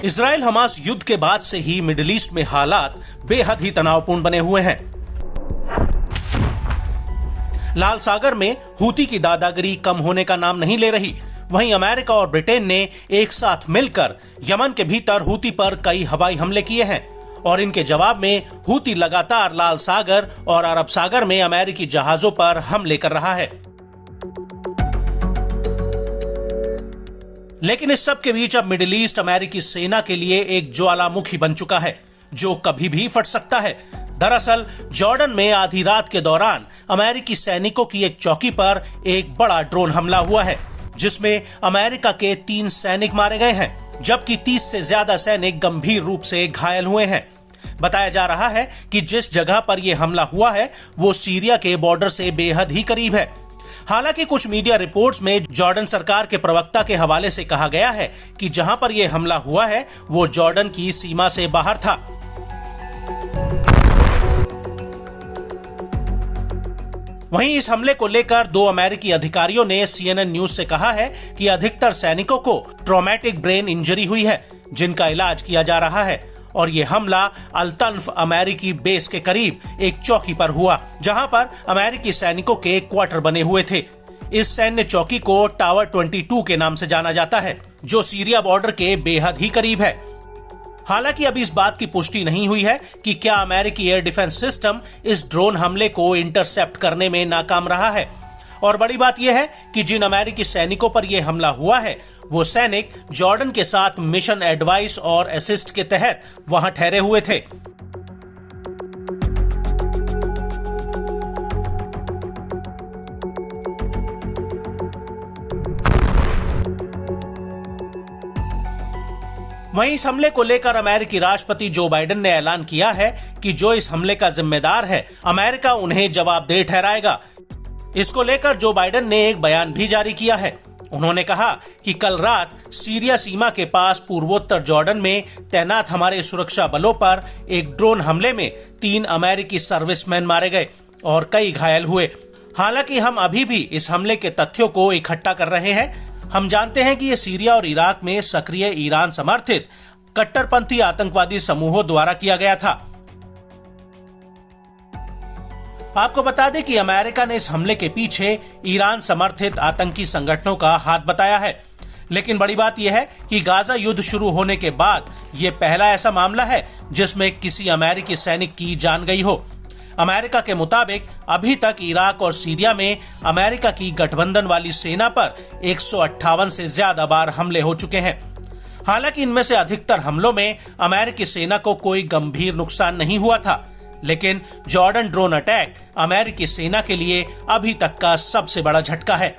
Israel Hamas युद्ध के बाद से ही मिडिल ईस्ट में हालात बेहद ही तनावपूर्ण बने हुए हैं। लाल सागर में हूती की दादागिरी कम होने का नाम नहीं ले रही। वहीं अमेरिका और ब्रिटेन ने एक साथ मिलकर यमन के भीतर हूती पर कई हवाई हमले किए हैं और इनके जवाब में हूती लगातार लाल सागर और अरब सागर में अमेरिकी जहाजों पर हमले कर रहा है। लेकिन इस सब के बीच अब मिडिल ईस्ट अमेरिकी सेना के लिए एक ज्वालामुखी बन चुका है जो कभी भी फट सकता है। दरअसल जॉर्डन में आधी रात के दौरान अमेरिकी सैनिकों की एक चौकी पर एक बड़ा ड्रोन हमला हुआ है जिसमें अमेरिका के 3 सैनिक मारे गए हैं जबकि 30 से ज्यादा सैनिक गंभीर रूप से घायल हुए हैं। बताया जा रहा है कि जिस जगह पर यह हमला हुआ है वो सीरिया के बॉर्डर से बेहद ही करीब है। हालांकि कुछ मीडिया रिपोर्ट्स में जॉर्डन सरकार के प्रवक्ता के हवाले से कहा गया है कि जहां पर यह हमला हुआ है वो जॉर्डन की सीमा से बाहर था। वहीं इस हमले को लेकर 2 अमेरिकी अधिकारियों ने CNN न्यूज से कहा है कि अधिकतर सैनिकों को ट्रॉमेटिक ब्रेन इंजरी हुई है जिनका इलाज किया जा रहा है और यह हमला अल-तन्फ अमेरिकी बेस के करीब एक चौकी पर हुआ जहां पर अमेरिकी सैनिकों के क्वार्टर बने हुए थे। इस सैन्य चौकी को टावर 22 के नाम से जाना जाता है जो सीरिया बॉर्डर के बेहद ही करीब है। हालांकि अभी इस बात की पुष्टि नहीं हुई है कि क्या अमेरिकी एयर डिफेंस सिस्टम इस ड्रोन हमले को इंटरसेप्ट करने में नाकाम रहा है। और बड़ी बात यह है कि जिन अमेरिकी सैनिकों पर यह हमला हुआ है वो सैनिक जॉर्डन के साथ मिशन एडवाइस और असिस्ट के तहत वहां ठहरे हुए थे। वहीं इस हमले को लेकर अमेरिकी राष्ट्रपति जो बाइडेन ने ऐलान किया है कि जो इस हमले का जिम्मेदार है अमेरिका उन्हें जवाबदेह ठहराएगा। इसको लेकर जो बाइडेन ने एक बयान भी जारी किया है। उन्होंने कहा कि कल रात सीरिया सीमा के पास पूर्वोत्तर जॉर्डन में तैनात हमारे सुरक्षा बलों पर एक ड्रोन हमले में 3 अमेरिकी सर्विसमैन मारे गए और कई घायल हुए। हालांकि हम अभी भी इस हमले के तथ्यों को इकट्ठा कर रहे हैं। हम जानते हैं कि यह सीरिया और इराक में सक्रिय ईरान समर्थित कट्टरपंथी आतंकवादी समूहों द्वारा किया गया था। आपको बता दें कि अमेरिका ने इस हमले के पीछे ईरान समर्थित आतंकी संगठनों का हाथ बताया है। लेकिन बड़ी बात यह है कि गाजा युद्ध शुरू होने के बाद यह पहला ऐसा मामला है जिसमें किसी अमेरिकी सैनिक की जान गई हो। अमेरिका के मुताबिक अभी तक इराक और सीरिया में अमेरिका की गठबंधन वाली सेना पर 158 से ज्यादा बार हमले हो चुके हैं। हालांकि इनमें से अधिकतर हमलों में अमेरिकी सेना को कोई गंभीर नुकसान नहीं हुआ था, लेकिन जॉर्डन ड्रोन अटैक अमेरिकी सेना के लिए अभी तक का सबसे बड़ा झटका है।